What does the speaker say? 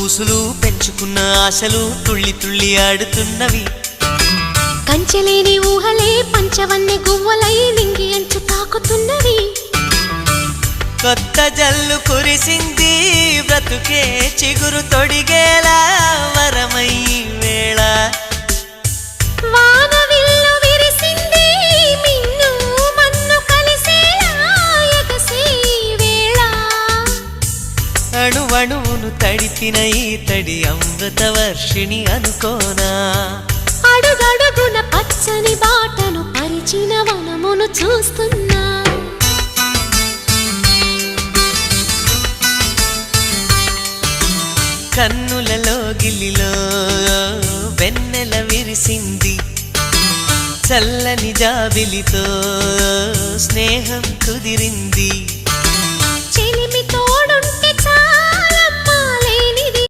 ఊసులు పెంచుకున్న ఆశలు తుళ్ళి తుళ్ళి ఆడుతున్నవి. కంచెలేని ఊహలే పంచవన్నె గువ్వలై నింగి అంచు తాకుతున్నవి. కొత్త జల్లు కురిసింది బ్రతుకే చిగురు తొడిగేలా వరమై వేళ. వానవిల్లు విరిసింది మిన్ను మన్ను కలిసేలా ఎగసే వేళ. అణువణువును తడిపిన ఈ తడి అమృత వర్షిణి అనుకోనా. అడుగడుగున పచ్చని బాటను పరిచిన వనమును చూస్తున్నా. కన్నులలో గిల్లిలో వెన్నెల విరిసింది. చల్లని జాబిలితో స్నేహం కుదిరింది.